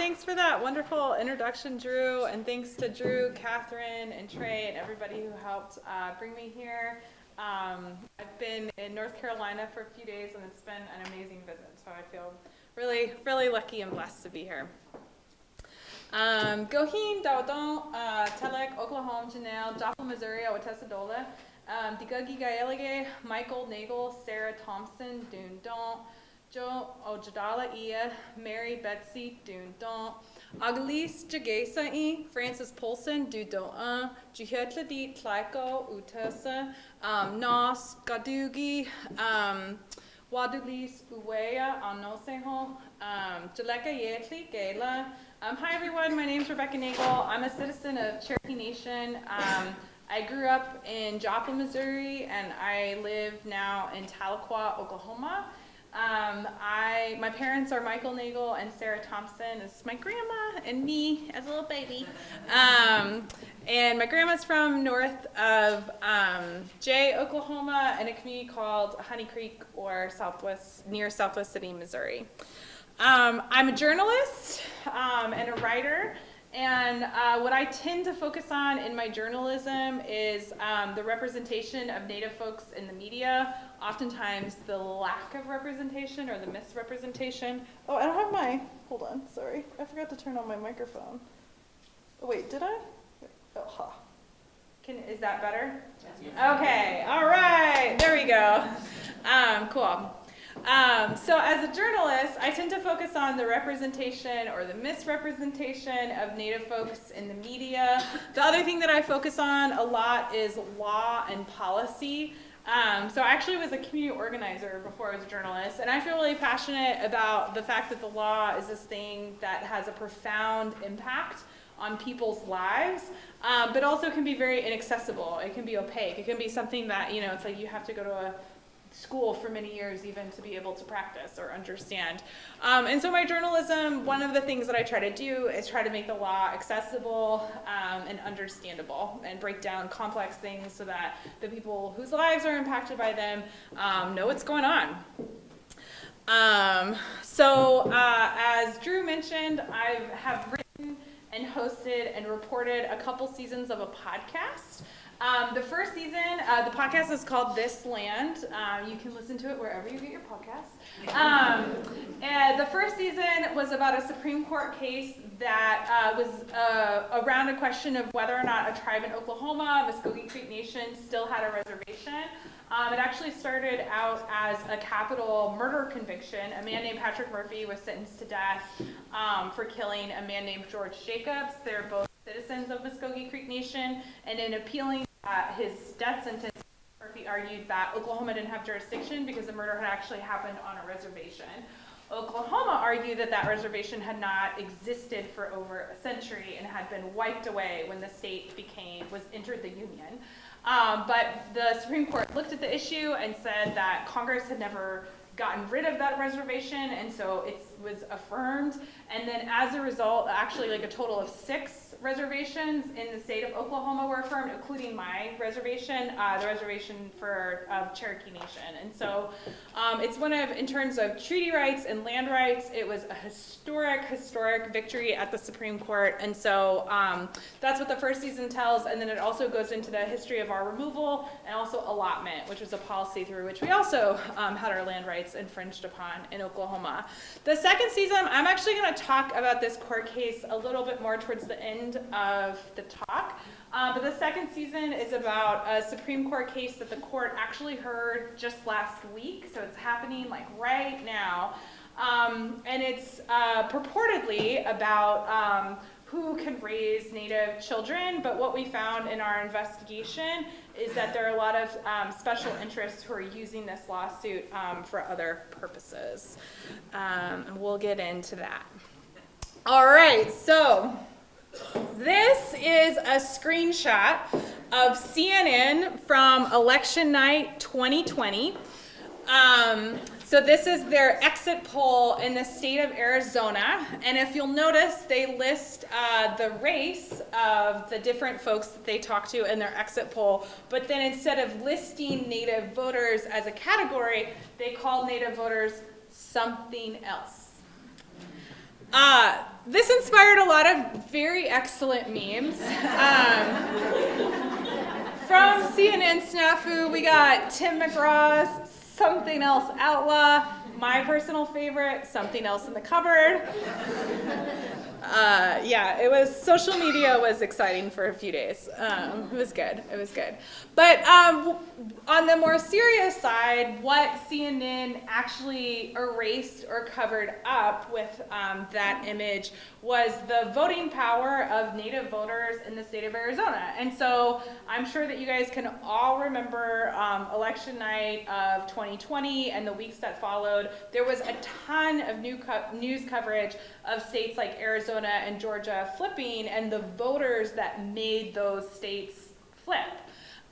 thanks for that wonderful introduction, Drew, and thanks to Drew, Catherine, and Trey, and everybody who helped bring me here. I've been in North Carolina for a few days, and it's been an amazing visit, so I feel really, really lucky and blessed to be here. Gohin Daudon, Telek, Oklahoma, Janelle, Joplin, Missouri, Awatessa Dola, Digagi Gaelige, Michael Nagle, Sarah Thompson, Dune Don, Joe Ojadala Ia, Mary Betsy, Dune Don, Agalise Jagesai, Francis Polson, Du Don, Juhetladi Tlaiko, Utesa, Nos Gadugi, Wadulis Uweya, Anoseho, Jaleka Yetli, Gala. Hi everyone, my name is Rebecca Nagle. I'm a citizen of Cherokee Nation. I grew up in Joplin, Missouri, and I live now in Tahlequah, Oklahoma. My parents are Michael Nagle and Sarah Thompson. This is my grandma and me as a little baby. And my grandma's from north of Jay, Oklahoma, in a community called Honey Creek or near Southwest City, Missouri. I'm a journalist and a writer. And what I tend to focus on in my journalism is the representation of Native folks in the media, oftentimes the lack of representation or the misrepresentation. Oh, I don't have hold on, sorry. I forgot to turn on my microphone. Oh, wait, did I? Oh, ha. Is that better? Yes. Okay, all right, there we go. Cool. So as a journalist, I tend to focus on the representation or the misrepresentation of Native folks in the media. The other thing that I focus on a lot is law and policy. So I actually was a community organizer before I was a journalist, and I feel really passionate about the fact that the law is this thing that has a profound impact on people's lives, but also can be very inaccessible. It can be opaque. It can be something that, it's like you have to go to a school for many years even to be able to practice or understand. And so my journalism, one of the things that I try to do is try to make the law accessible and understandable and break down complex things so that the people whose lives are impacted by them know what's going on. As Drew mentioned, I have written and hosted and reported a couple seasons of a podcast. The first season, the podcast is called This Land. You can listen to it wherever you get your podcasts. And the first season was about a Supreme Court case that was around a question of whether or not a tribe in Oklahoma, Muskogee Creek Nation, still had a reservation. It actually started out as a capital murder conviction. A man named Patrick Murphy was sentenced to death for killing a man named George Jacobs. They're both citizens of Muskogee Creek Nation, and in appealing his death sentence, Murphy argued that Oklahoma didn't have jurisdiction because the murder had actually happened on a reservation. Oklahoma argued that that reservation had not existed for over a century and had been wiped away when the state entered the Union. But the Supreme Court looked at the issue and said that Congress had never gotten rid of that reservation, and so it was affirmed. And then as a result, actually a total of 6 reservations in the state of Oklahoma were affirmed, including my reservation, the reservation of Cherokee Nation. And so it's in terms of treaty rights and land rights, it was a historic victory at the Supreme Court. And so that's what the first season tells. And then it also goes into the history of our removal and also allotment, which was a policy through which we also had our land rights infringed upon in Oklahoma. The second season, I'm actually going to talk about this court case a little bit more towards the end of the talk. But the second season is about a Supreme Court case that the court actually heard just last week. So it's happening right now. And it's purportedly about who can raise Native children, but what we found in our investigation is that there are a lot of special interests who are using this lawsuit for other purposes. And we'll get into that. All right, so this is a screenshot of CNN from election night 2020. So this is their exit poll in the state of Arizona, and if you'll notice, they list the race of the different folks that they talk to in their exit poll, but then instead of listing Native voters as a category, they call Native voters something else. This inspired a lot of very excellent memes. From CNN Snafu, we got Tim McGraw's Something Else Outlaw, my personal favorite, Something Else in the Cupboard. Yeah, social media was exciting for a few days. It was good. But on the more serious side, what CNN actually erased or covered up with that image was the voting power of Native voters in the state of Arizona. And so I'm sure that you guys can all remember election night of 2020 and the weeks that followed. There was a ton of news coverage of states like Arizona and Georgia flipping, and the voters that made those states flip.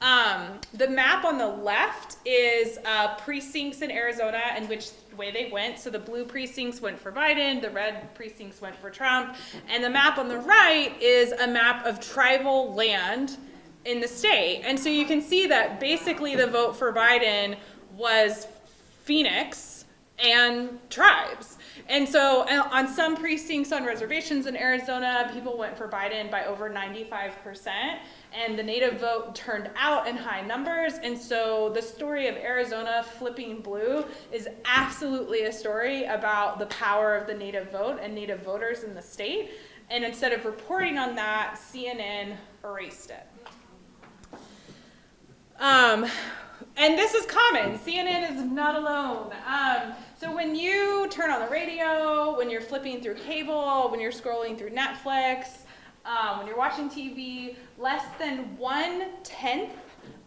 The map on the left is precincts in Arizona and which way they went. So the blue precincts went for Biden, the red precincts went for Trump, and the map on the right is a map of tribal land in the state. And so you can see that basically the vote for Biden was Phoenix and tribes. And so on some precincts on reservations in Arizona, people went for Biden by over 95%, and the Native vote turned out in high numbers. And so the story of Arizona flipping blue is absolutely a story about the power of the Native vote and Native voters in the state. And instead of reporting on that, CNN erased it. And this is common. CNN is not alone. So when you turn on the radio, when you're flipping through cable, when you're scrolling through Netflix, when you're watching TV, less than 1/10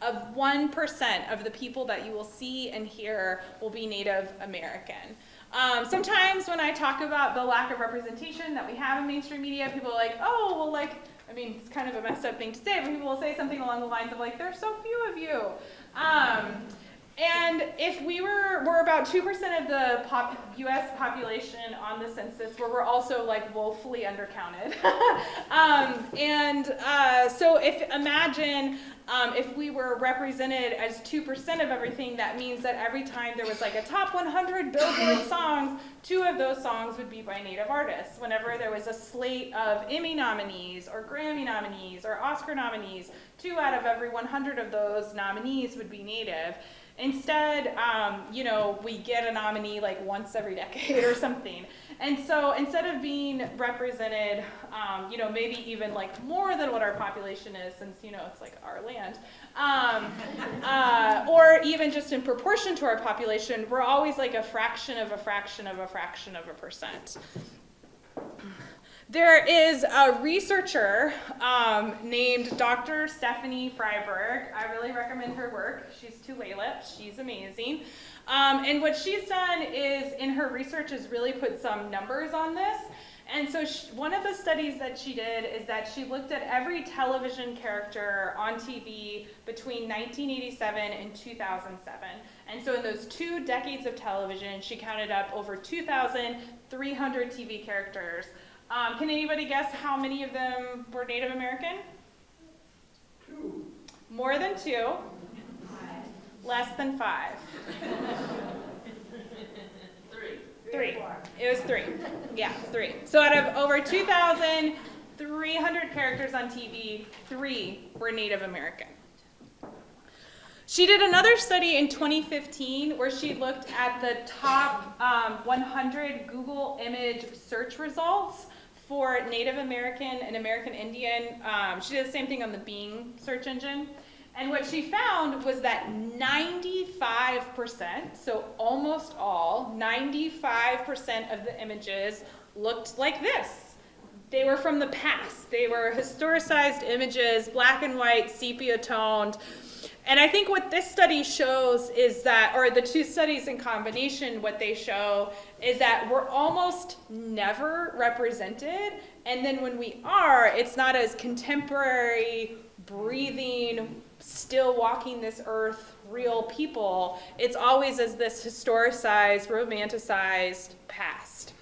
of 1% of the people that you will see and hear will be Native American. Sometimes when I talk about the lack of representation that we have in mainstream media, people are like, oh, well, like, I mean, it's kind of a messed up thing to say, but people will say something along the lines of like, there's so few of you. And if we're about 2% of the U.S. population on the census, where we're also like woefully undercounted. So imagine if we were represented as 2% of everything, that means that every time there was like a top 100 Billboard songs, 2 of those songs would be by Native artists. Whenever there was a slate of Emmy nominees or Grammy nominees or Oscar nominees, 2 out of every 100 of those nominees would be Native. Instead, we get a nominee like once every decade or something. And so instead of being represented, maybe even like more than what our population is, since, it's like our land, or even just in proportion to our population, we're always like a fraction of a fraction of a fraction of a percent. There is a researcher named Dr. Stephanie Freiberg. I really recommend her work. She's Tahlequah. She's amazing. And what she's done is, in her research, is really put some numbers on this. And so one of the studies that she did is that she looked at every television character on TV between 1987 and 2007. And so in those 2 decades of television, she counted up over 2,300 TV characters. Can anybody guess how many of them were Native American? 2. More than 2. 5. Less than 5. 3. It was 3. Yeah, 3. So out of over 2,300 characters on TV, 3 were Native American. She did another study in 2015 where she looked at the top 100 Google image search results for Native American and American Indian. She did the same thing on the Bing search engine. And what she found was that 95%, so almost all, 95% of the images looked like this. They were from the past. They were historicized images, black and white, sepia toned. And I think what this study shows is that, or the 2 studies in combination, what they show is that we're almost never represented. And then when we are, it's not as contemporary, breathing, still walking this earth, real people. It's always as this historicized, romanticized past.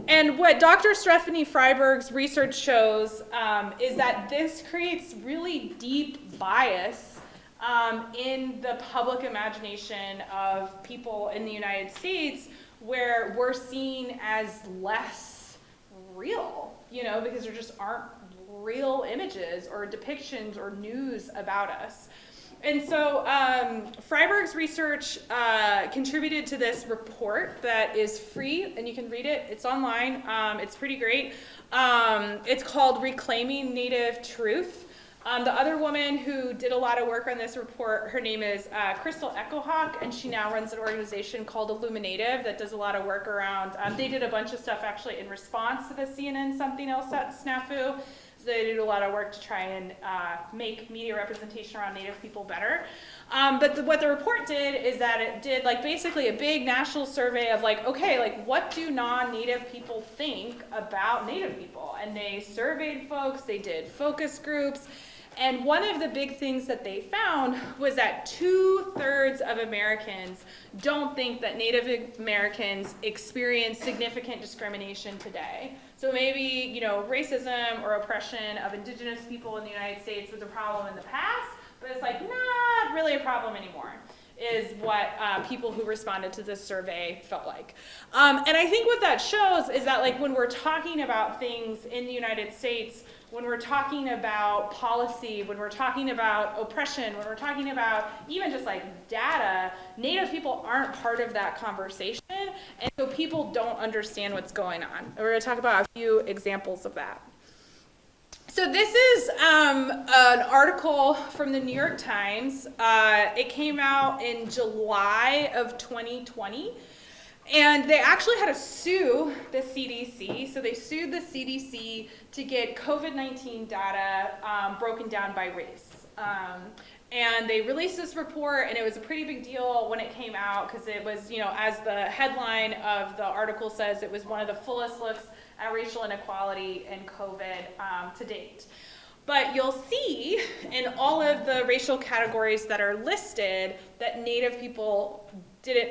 And what Dr. Stephanie Freiberg's research shows is that this creates really deep bias in the public imagination of people in the United States where we're seen as less real, because there just aren't real images or depictions or news about us. And so Freiberg's research contributed to this report that is free, and you can read it. It's online. It's pretty great. It's called Reclaiming Native Truth. The other woman who did a lot of work on this report, her name is Crystal Echohawk, and she now runs an organization called Illuminated that does a lot of work around, they did a bunch of stuff actually in response to the CNN Something Else snafu. So they did a lot of work to try and make media representation around Native people better. But what the report did is that it did basically a big national survey of what do non-Native people think about Native people? And they surveyed folks, they did focus groups, and one of the big things that they found was that 2/3 of Americans don't think that Native Americans experience significant discrimination today. So maybe, racism or oppression of Indigenous people in the United States was a problem in the past, but it's not really a problem anymore, is what people who responded to this survey felt like. And I think what that shows is that when we're talking about things in the United States, when we're talking about policy, when we're talking about oppression, when we're talking about even just data, Native people aren't part of that conversation, and so people don't understand what's going on. And we're going to talk about a few examples of that. So this is an article from the New York Times. It came out in July of 2020. And they actually had to sue the CDC. So they sued the CDC to get COVID-19 data broken down by race. And they released this report, and it was a pretty big deal when it came out because it was, as the headline of the article says, it was one of the fullest looks at racial inequality in COVID to date. But you'll see in all of the racial categories that are listed that Native people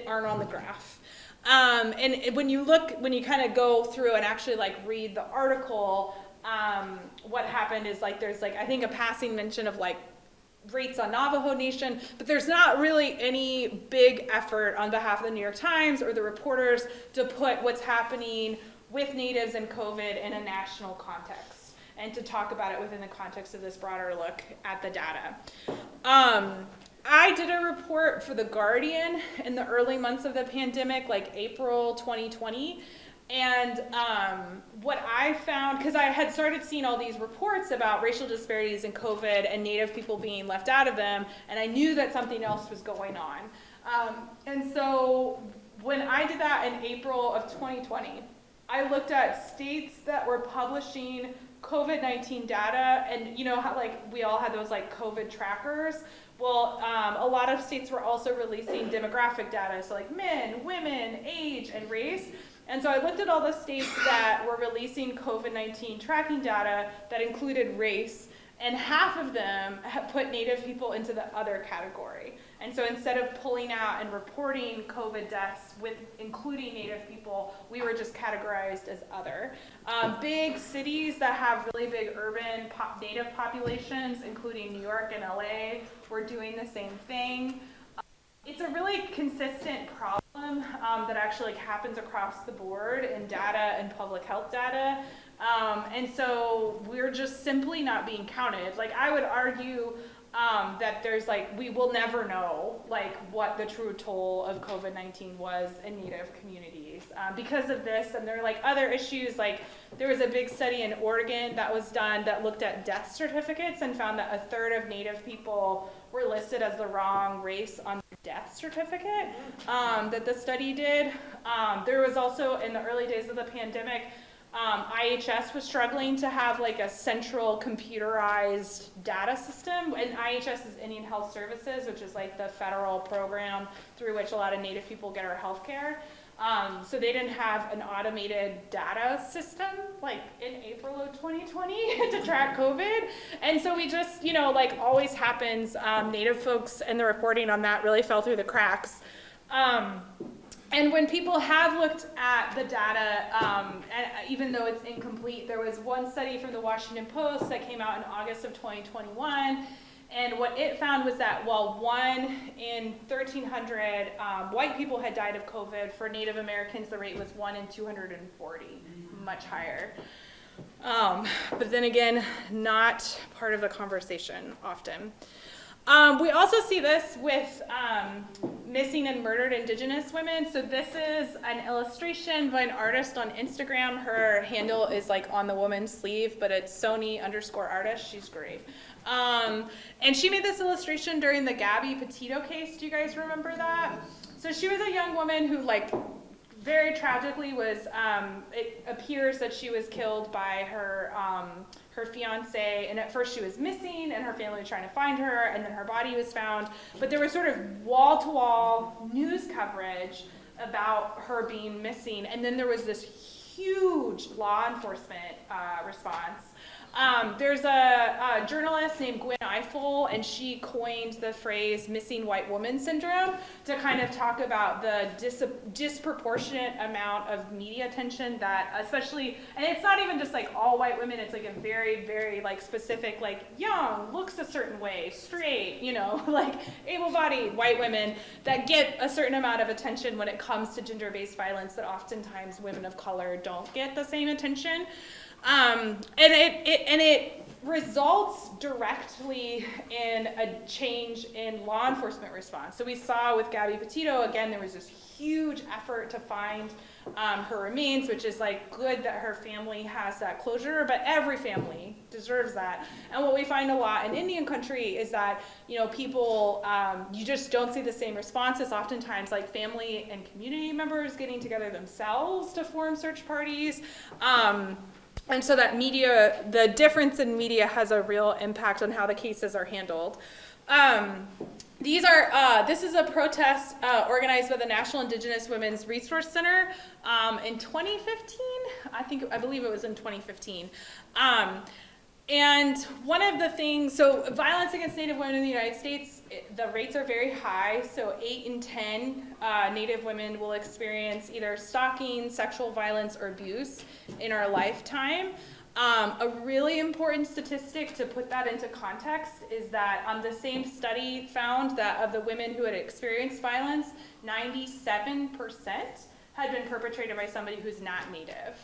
aren't on the graph. And when you kind of go through and actually read the article, what happened is there's I think a passing mention of rates on Navajo Nation, but there's not really any big effort on behalf of the New York Times or the reporters to put what's happening with Natives and COVID in a national context and to talk about it within the context of this broader look at the data. I did a report for The Guardian in the early months of the pandemic, April 2020. And what I found, because I had started seeing all these reports about racial disparities in COVID and Native people being left out of them, and I knew that something else was going on. And so when I did that in April of 2020, I looked at states that were publishing COVID-19 data, and how we all had those COVID trackers. Well, a lot of states were also releasing demographic data, so men, women, age, and race. And so I looked at all the states that were releasing COVID-19 tracking data that included race, and half of them put Native people into the other category. And so instead of pulling out and reporting COVID deaths with including Native people, we were just categorized as other. Big cities that have really big urban Native populations, including New York and LA, were doing the same thing. It's a really consistent problem that actually happens across the board in data and public health data. And so we're just simply not being counted. I would argue that there's we will never know what the true toll of COVID-19 was in Native communities because of this. And there are other issues, there was a big study in Oregon that was done that looked at death certificates and found that 1/3 of Native people were listed as the wrong race on their death certificate that the study did. There was also, in the early days of the pandemic, IHS was struggling to have a central computerized data system, and IHS is Indian Health Services, which is the federal program through which a lot of Native people get our health care. So they didn't have an automated data system in April of 2020 to track COVID. And so we just, always happens, Native folks and the reporting on that really fell through the cracks. And when people have looked at the data, and even though it's incomplete, there was one study from the Washington Post that came out in August of 2021, And what it found was that while 1 in 1,300 white people had died of COVID, for Native Americans the rate was 1 in 240, much higher. But then again, not part of the conversation often. We also see this with missing and murdered Indigenous women. So this is an illustration by an artist on Instagram. Her handle is like on the woman's sleeve, but it's Sony_artist. She's great. And she made this illustration during the Gabby Petito case. Do you guys remember that? So she was a young woman who very tragically was, it appears that she was killed by her fiance, and at first she was missing and her family was trying to find her, and then her body was found. But there was sort of wall-to-wall news coverage about her being missing, and then there was this huge law enforcement response. There's a journalist named Gwen Ifill, and she coined the phrase missing white woman syndrome to kind of talk about the disproportionate amount of media attention that especially, and it's not even just like all white women, it's like a very, very specific, young, looks a certain way, straight, able-bodied white women that get a certain amount of attention when it comes to gender-based violence that oftentimes women of color don't get the same attention. And it results directly in a change in law enforcement response. So we saw with Gabby Petito, again, there was this huge effort to find her remains, which is good that her family has that closure, but every family deserves that. And what we find a lot in Indian country is that, people, you just don't see the same responses. Oftentimes, family and community members getting together themselves to form search parties. And so that media, the difference in media has a real impact on how the cases are handled. This is a protest organized by the National Indigenous Women's Resource Center in 2015. I believe it was in 2015. And one of the things, so violence against Native women in the United States, the rates are very high. So 8 in 10 Native women will experience either stalking, sexual violence, or abuse in our lifetime. A really important statistic to put that into context is that the same study found that of the women who had experienced violence, 97% had been perpetrated by somebody who's not Native.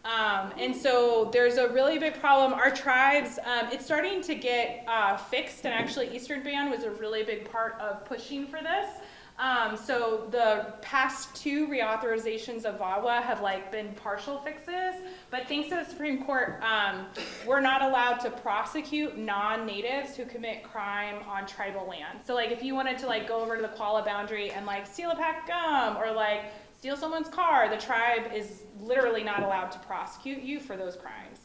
And so there's a really big problem. Our tribes, it's starting to get fixed, and actually Eastern Band was a really big part of pushing for this. So the past 2 reauthorizations of VAWA have been partial fixes, but thanks to the Supreme Court, we're not allowed to prosecute non-natives who commit crime on tribal land. So if you wanted to go over to the Qualla boundary and steal a pack of gum or steal someone's car, the tribe is literally not allowed to prosecute you for those crimes.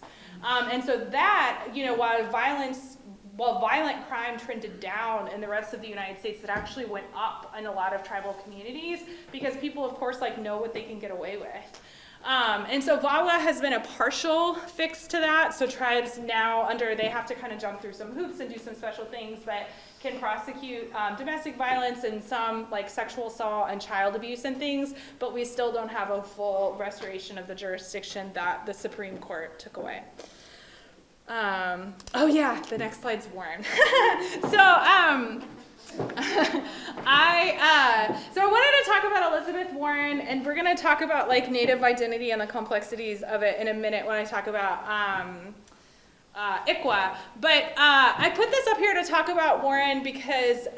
And so that, while violent crime trended down in the rest of the United States, it actually went up in a lot of tribal communities because people, of course, know what they can get away with. And so VAWA has been a partial fix to that. So tribes now they have to kind of jump through some hoops and do some special things, but can prosecute domestic violence and some sexual assault and child abuse and things, but we still don't have a full restoration of the jurisdiction that the Supreme Court took away. Oh yeah, the next slide's Warren. So I wanted to talk about Elizabeth Warren, and we're going to talk about Native identity and the complexities of it in a minute when I talk about ICWA. But I put this up here to talk about Warren because it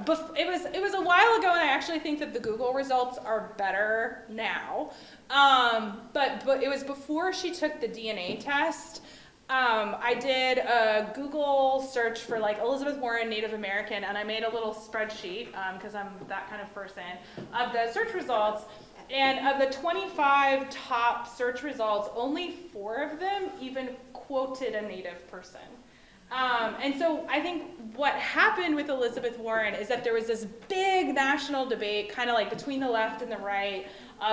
was a while ago, and I actually think that the Google results are better now. But it was before she took the DNA test. I did a Google search for Elizabeth Warren Native American, and I made a little spreadsheet because I'm that kind of person of the search results. And of the 25 top search results, only 4 of them even quoted a Native person. And so I think what happened with Elizabeth Warren is that there was this big national debate, kind of between the left and the right,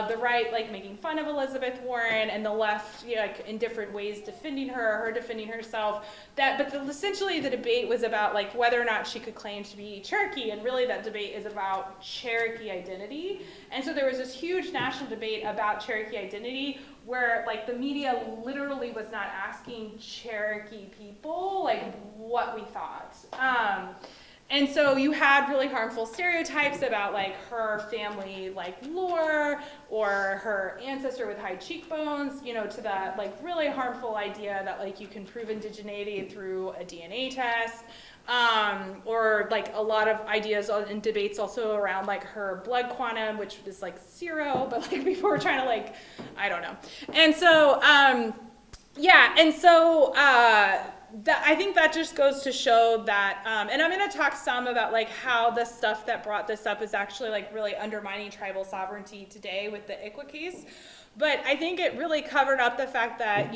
the right like making fun of Elizabeth Warren, and the left, like in different ways defending her defending herself. Essentially the debate was about like whether or not she could claim to be Cherokee, and really that debate is about Cherokee identity. And so there was this huge national debate about Cherokee identity, where like the media literally was not asking Cherokee people like what we thought. And so you had really harmful stereotypes about like her family like lore, or her ancestor with high cheekbones, to that like really harmful idea that like you can prove indigeneity through a DNA test. Or like a lot of ideas and debates also around like her blood quantum, which is like 0, but like people were trying to like, I don't know. And so, I think that just goes to show that, and I'm going to talk some about like how the stuff that brought this up is actually like really undermining tribal sovereignty today with the ICWA case. But I think it really covered up the fact that,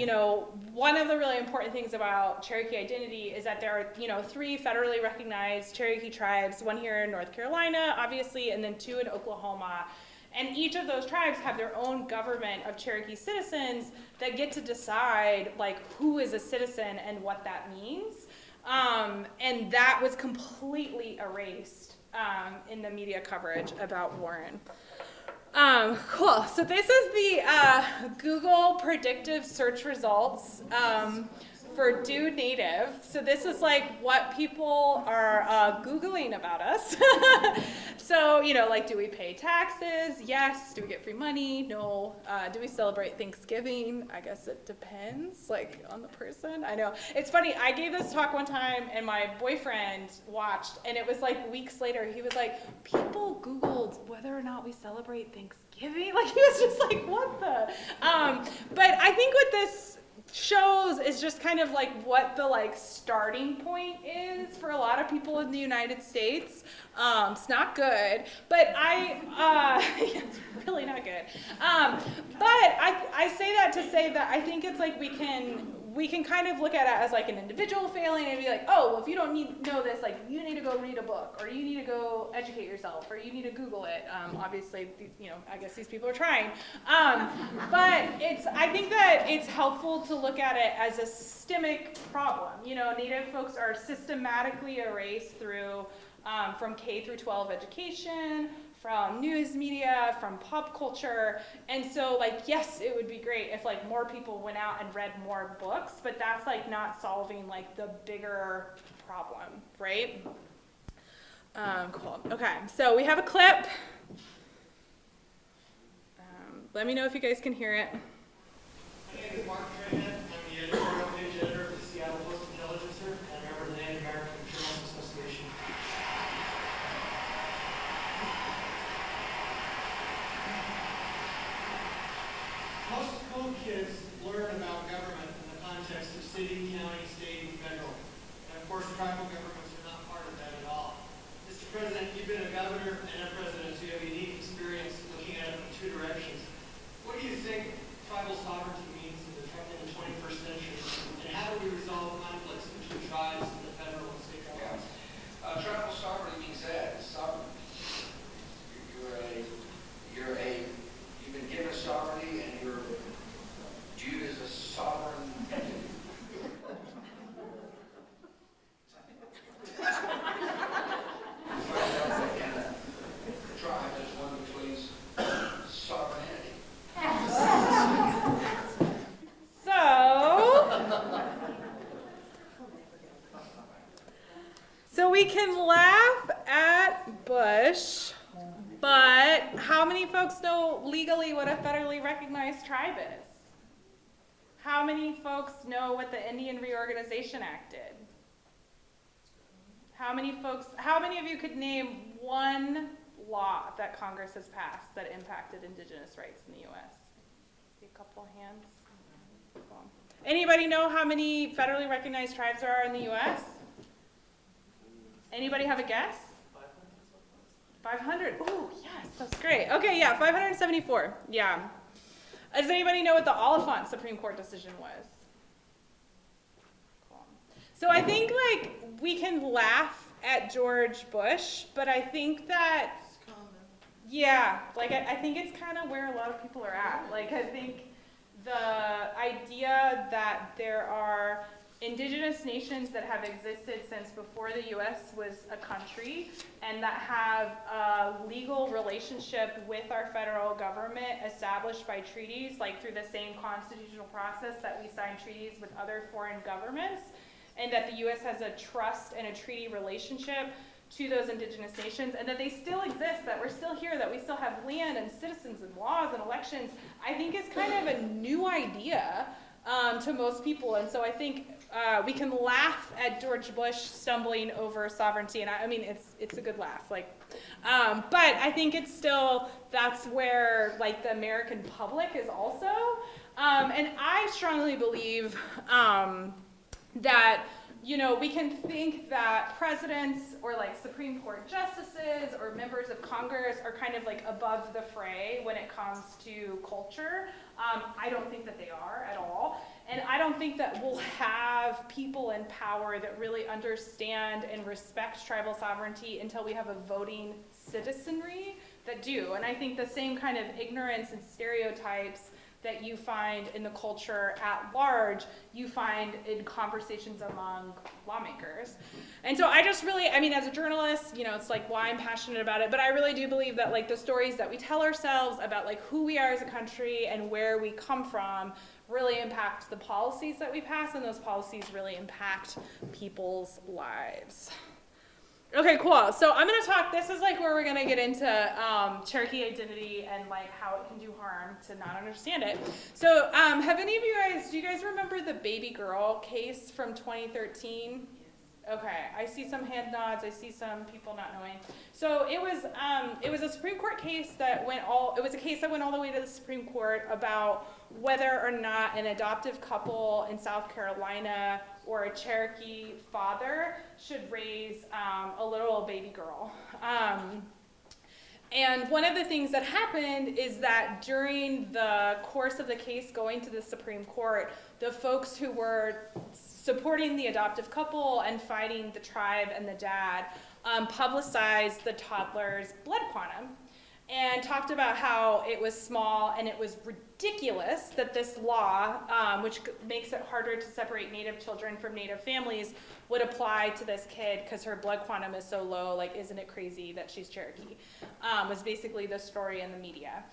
one of the really important things about Cherokee identity is that there are, 3 federally recognized Cherokee tribes, 1 here in North Carolina, obviously, and then 2 in Oklahoma. And each of those tribes have their own government of Cherokee citizens that get to decide like who is a citizen and what that means. And that was completely erased in the media coverage about Warren. Cool. So this is the Google predictive search results for Do Native. So this is like what people are Googling about us. So, like, do we pay taxes? Yes. Do we get free money? No. Do we celebrate Thanksgiving? I guess it depends, like, on the person. I know. It's funny. I gave this talk one time, and my boyfriend watched, and it was, like, weeks later. He was like, people Googled whether or not we celebrate Thanksgiving. Like, he was just like, what the? But I think what this shows is just kind of like what the like starting point is for a lot of people in the United States. It's not good, but it's really not good. But I say that to say that I think it's like we can kind of look at it as like an individual failing and be like, oh, well, if you don't know this, like you need to go read a book, or you need to go educate yourself, or you need to Google it. Obviously, I guess these people are trying. But I think that it's helpful to look at it as a systemic problem. Native folks are systematically erased through from K through 12 education, from news media, from pop culture. And so like, yes, it would be great if like more people went out and read more books, but that's like not solving like the bigger problem, right? Cool. Okay, so we have a clip. Let me know if you guys can hear it. My name is Mark Trahan. I'm the editorial page editor of the Seattle Post-Intelligencer, and a member of the Native American Journalists Association. Most school kids learn about government in the context of city, county, state, and federal. And of course, tribal governments are not part of that at all. Mr. President, you've been a governor and a president, so you have a unique experience looking at it from 2 directions. What do you think tribal sovereignty means in the 21st century, and how do we resolve conflicts between tribes and the federal and state governments? Tribal sovereignty means that sovereign. You've been given sovereignty, and you're viewed as a sovereign entity. The tribe is one which means sovereignty. So we can laugh at Bush, but how many folks know legally what a federally recognized tribe is? How many folks know what the Indian Reorganization Act did? How many of you could name one law that Congress has passed that impacted Indigenous rights in the U.S.? See a couple hands. Cool. Anybody know how many federally recognized tribes there are in the U.S.? Anybody have a guess? 500. Oh, yes, that's great. Okay, yeah, 574. Yeah. Does anybody know what the Oliphant Supreme Court decision was? Cool. So I think we can laugh at George Bush, but I think that Yeah, like I think it's kind of where a lot of people are at. Like I think the idea that there are indigenous nations that have existed since before the U.S. was a country and that have a legal relationship with our federal government established by treaties, like through the same constitutional process that we sign treaties with other foreign governments, and that the U.S. has a trust and a treaty relationship to those indigenous nations, and that they still exist, that we're still here, that we still have land and citizens and laws and elections, I think is kind of a new idea to most people. And so I think we can laugh at George Bush stumbling over sovereignty, and I mean, it's a good laugh, like, but I think it's still, that's where like the American public is also, and I strongly believe that, you know, we can think that presidents or like Supreme Court justices or members of Congress are kind of like above the fray when it comes to culture. I don't think that they are at all. And I don't think that we'll have people in power that really understand and respect tribal sovereignty until we have a voting citizenry that do. And I think the same kind of ignorance and stereotypes that you find in the culture at large, you find in conversations among lawmakers. And so I just really, I mean, as a journalist, you know, it's like why I'm passionate about it, but I really do believe that like the stories that we tell ourselves about like who we are as a country and where we come from really impact the policies that we pass, and those policies really impact people's lives. Okay, cool. So I'm going to talk, this is like where we're going to get into Cherokee identity and like how it can do harm to not understand it. So have any of you guys, do you guys remember the baby girl case from 2013? Okay, I see some hand nods, I see some people not knowing. So it was a Supreme Court case that went all the way to the Supreme Court about whether or not an adoptive couple in South Carolina or a Cherokee father should raise a little baby girl. And one of the things that happened is that during the course of the case going to the Supreme Court, the folks who were supporting the adoptive couple and fighting the tribe and the dad publicized the toddler's blood quantum and talked about how it was small and it was ridiculous that this law, which makes it harder to separate Native children from Native families, would apply to this kid because her blood quantum is so low, like, isn't it crazy that she's Cherokee, was basically the story in the media.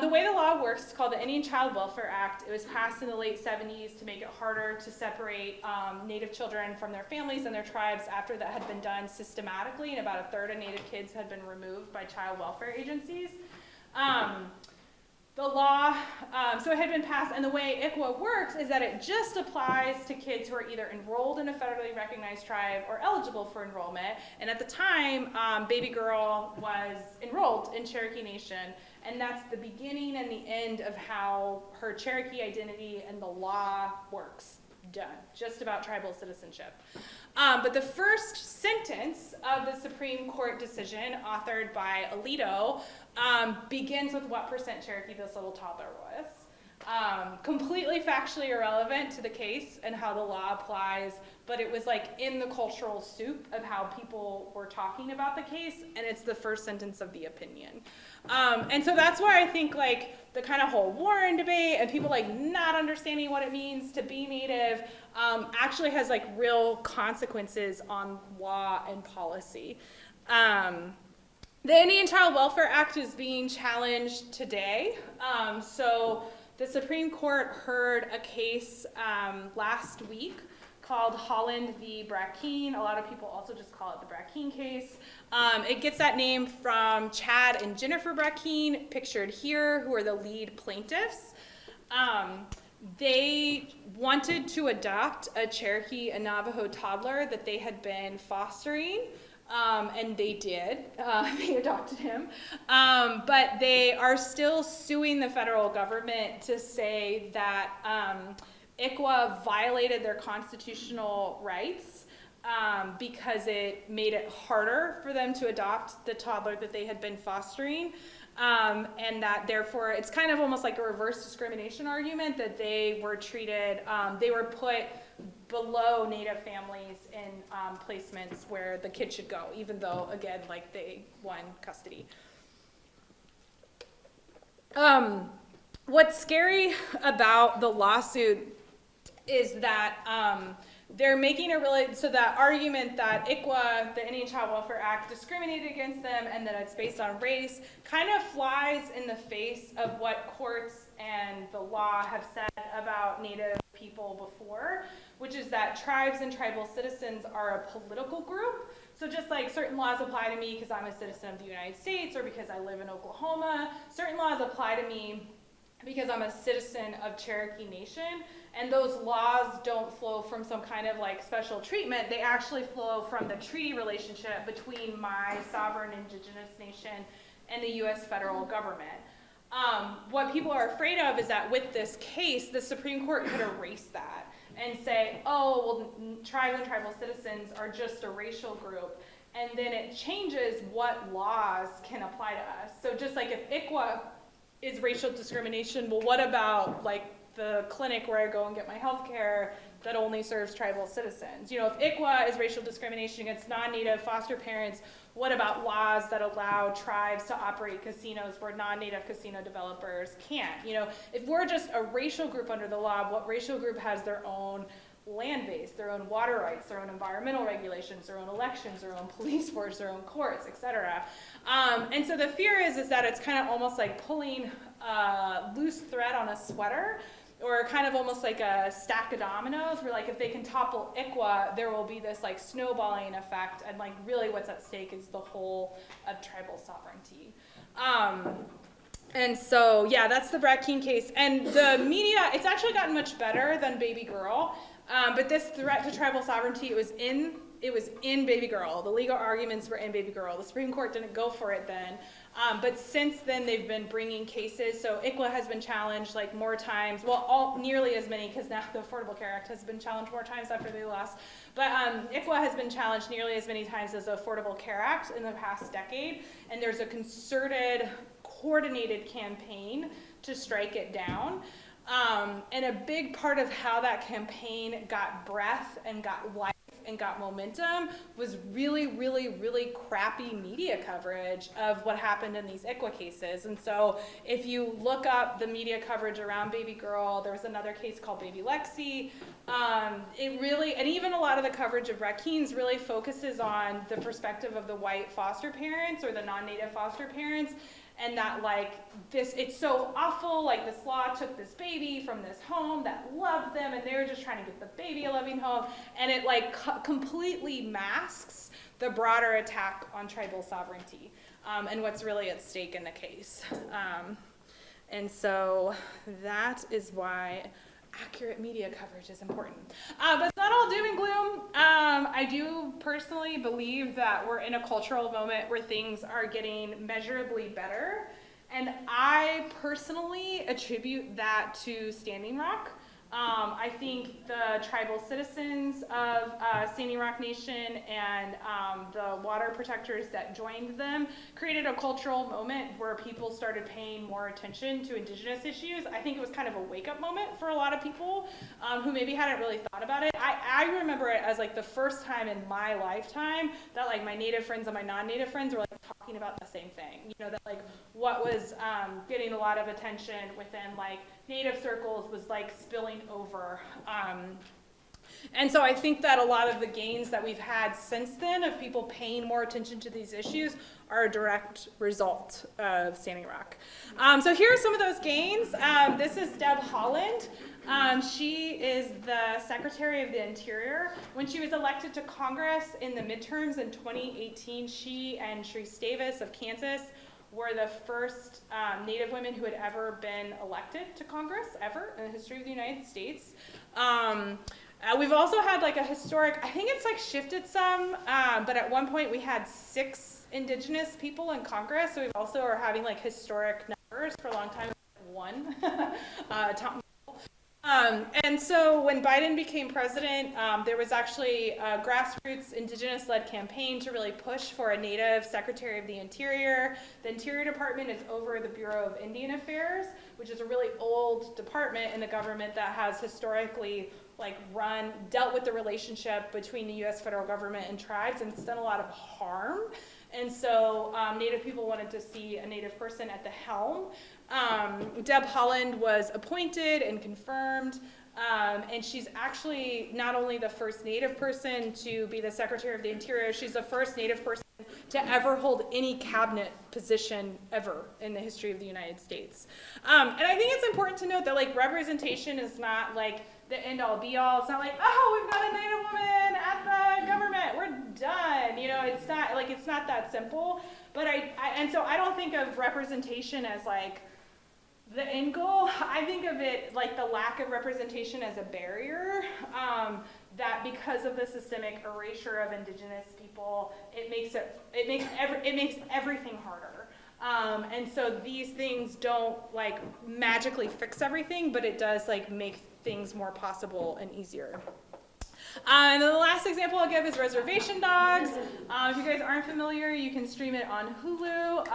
The way the law works is called the Indian Child Welfare Act. It was passed in the late 70s to make it harder to separate Native children from their families and their tribes after that had been done systematically, and about a third of Native kids had been removed by child welfare agencies. The law, so it had been passed, and the way ICWA works is that it just applies to kids who are either enrolled in a federally recognized tribe or eligible for enrollment. And at the time, baby girl was enrolled in Cherokee Nation, and that's the beginning and the end of how her Cherokee identity and the law works. Done. Just about tribal citizenship. But the first sentence of the Supreme Court decision, authored by Alito, begins with what percent Cherokee this little toddler was. Completely factually irrelevant to the case and how the law applies, but it was like in the cultural soup of how people were talking about the case, and it's the first sentence of the opinion. And so that's why I think like the kind of whole Warren debate and people like not understanding what it means to be Native actually has like real consequences on law and policy. The Indian Child Welfare Act is being challenged today. So the Supreme Court heard a case last week called Holland v. Brackeen. A lot of people also just call it the Brackeen case. It gets that name from Chad and Jennifer Brackeen, pictured here, who are the lead plaintiffs. They wanted to adopt a Cherokee and Navajo toddler that they had been fostering. And they did. They adopted him. But they are still suing the federal government to say that ICWA violated their constitutional rights because it made it harder for them to adopt the toddler that they had been fostering. And that therefore it's kind of almost like a reverse discrimination argument that they were treated, they were put below Native families in placements where the kid should go, even though, again, like they won custody. What's scary about the lawsuit is that they're making a really, so that argument that ICWA, the Indian Child Welfare Act, discriminated against them and that it's based on race, kind of flies in the face of what courts and the law have said about Native people before, which is that tribes and tribal citizens are a political group. So just like certain laws apply to me because I'm a citizen of the United States or because I live in Oklahoma, certain laws apply to me because I'm a citizen of Cherokee Nation, and those laws don't flow from some kind of like special treatment. They actually flow from the treaty relationship between my sovereign Indigenous nation and the US federal government. What people are afraid of is that with this case, the Supreme Court could erase that and say, oh, well, tribes and tribal citizens are just a racial group. And then it changes what laws can apply to us. So just like if ICWA is racial discrimination, well, what about like the clinic where I go and get my health care that only serves tribal citizens? You know, if ICWA is racial discrimination against non-Native foster parents, what about laws that allow tribes to operate casinos where non-Native casino developers can't? You know, if we're just a racial group under the law, what racial group has their own land base, their own water rights, their own environmental regulations, their own elections, their own police force, their own courts, etc. And so the fear is that it's kind of almost like pulling loose thread on a sweater, or kind of almost like a stack of dominoes, where like if they can topple ICWA, there will be this like snowballing effect, and like really what's at stake is the whole of tribal sovereignty. And so, yeah, that's the Brad Keene case. And the media, it's actually gotten much better than Baby Girl, but this threat to tribal sovereignty, it was in Baby Girl. The legal arguments were in Baby Girl. The Supreme Court didn't go for it then. But since then, they've been bringing cases. So ICWA has been challenged like more times. Well, nearly as many, because now the Affordable Care Act has been challenged more times after they lost. But ICWA has been challenged nearly as many times as the Affordable Care Act in the past decade. And there's a concerted, coordinated campaign to strike it down. And a big part of how that campaign got breath and got life and got momentum was really, really, really crappy media coverage of what happened in these ICWA cases. And so if you look up the media coverage around Baby Girl, there was another case called Baby Lexi. It really, and even a lot of the coverage of Brad Keene's really focuses on the perspective of the white foster parents or the non-Native foster parents. And that like this, it's so awful, like this law took this baby from this home that loved them and they were just trying to get the baby a loving home. And it like completely masks the broader attack on tribal sovereignty and what's really at stake in the case. And so that is why accurate media coverage is important. But it's not all doom and gloom. I do personally believe that we're in a cultural moment where things are getting measurably better. And I personally attribute that to Standing Rock. I think the tribal citizens of Standing Rock Nation and the water protectors that joined them created a cultural moment where people started paying more attention to Indigenous issues. I think it was kind of a wake-up moment for a lot of people who maybe hadn't really thought about it. I remember it as like the first time in my lifetime that like my Native friends and my non-Native friends were like talking about the same thing. You know, that like what was getting a lot of attention within like Native circles was like spilling over. And so I think that a lot of the gains that we've had since then of people paying more attention to these issues are a direct result of Standing Rock. So here are some of those gains. This is Deb Haaland. She is the Secretary of the Interior. When she was elected to Congress in the midterms in 2018, she and Sharice Davis of Kansas were the first Native women who had ever been elected to Congress, ever, in the history of the United States. We've also had like a historic, I think it's like shifted some, but at one point we had 6 Indigenous people in Congress, so we also are having like historic numbers. For a long time, one. And so when Biden became president, there was actually a grassroots Indigenous-led campaign to really push for a Native Secretary of the Interior. The Interior Department is over the Bureau of Indian Affairs, which is a really old department in the government that has historically dealt with the relationship between the U.S. federal government and tribes, and it's done a lot of harm. And so Native people wanted to see a Native person at the helm. Deb Haaland was appointed and confirmed, and she's actually not only the first Native person to be the Secretary of the Interior, she's the first Native person to ever hold any cabinet position ever in the history of the United States. And I think it's important to note that representation is not the end-all be-all. It's not we've got a Native woman at the government, we're done. It's not that simple. But so I don't think of representation as the end goal. I think of it the lack of representation as a barrier, that because of the systemic erasure of Indigenous people, it makes everything harder. And so these things don't magically fix everything, but it does make things more possible and easier. And then the last example I'll give is Reservation Dogs. If you guys aren't familiar, you can stream it on Hulu.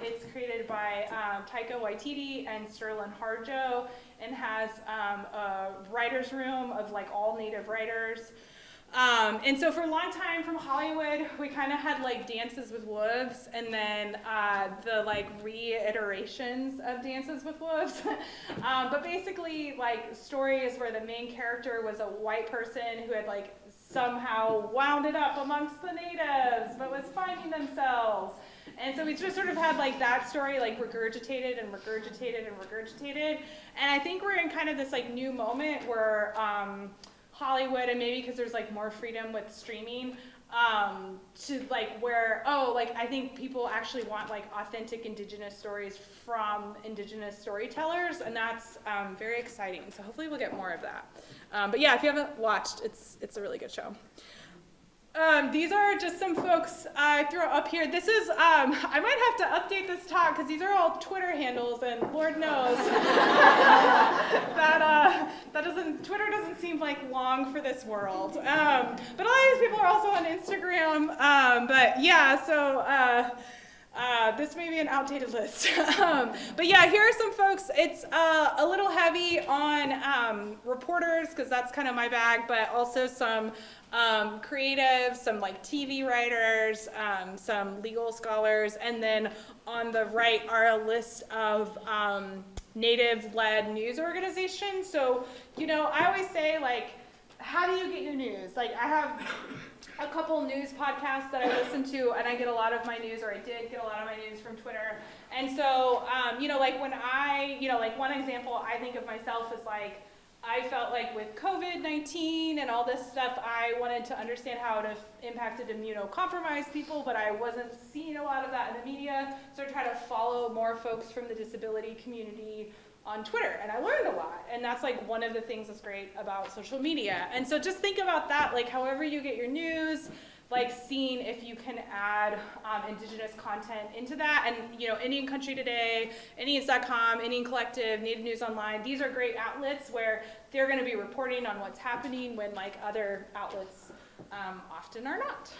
It's created by Taika Waititi and Sterling Harjo, and has a writer's room of all Native writers. And so for a long time from Hollywood, we kind of had Dances with Wolves, and then the reiterations of Dances with Wolves. But basically stories where the main character was a white person who had somehow wound it up amongst the natives, but was finding themselves. And so we just sort of had that story regurgitated and regurgitated and regurgitated. And I think we're in kind of this new moment where Hollywood, and maybe because there's more freedom with streaming, to where I think people actually want authentic Indigenous stories from Indigenous storytellers, and that's very exciting. So hopefully we'll get more of that. But yeah, if you haven't watched, it's a really good show. These are just some folks I threw up here. This is, I might have to update this talk because these are all Twitter handles, and Lord knows Twitter doesn't seem long for this world. But a lot of these people are also on Instagram. But yeah, so this may be an outdated list. But yeah, here are some folks. It's a little heavy on reporters, because that's kind of my bag, but also some creatives, some TV writers, some legal scholars, and then on the right are a list of Native-led news organizations. So, I always say, how do you get your news? I have a couple news podcasts that I listen to, and I get a lot of my news, or I did get a lot of my news from Twitter. And so, when I, one example I think of myself is I felt with COVID-19 and all this stuff, I wanted to understand how it impacted immunocompromised people, but I wasn't seeing a lot of that in the media, so I tried to follow more folks from the disability community on Twitter, and I learned a lot, and that's one of the things that's great about social media. And so just think about that, however you get your news, seeing if you can add Indigenous content into that. And Indian Country Today, Indians.com, Indian Collective, Native News Online, these are great outlets where they're going to be reporting on what's happening when other outlets often are not.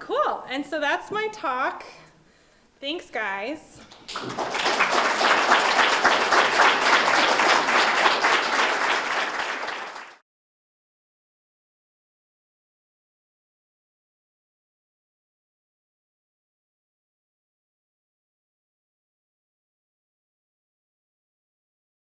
Cool, and so that's my talk. Thanks, guys.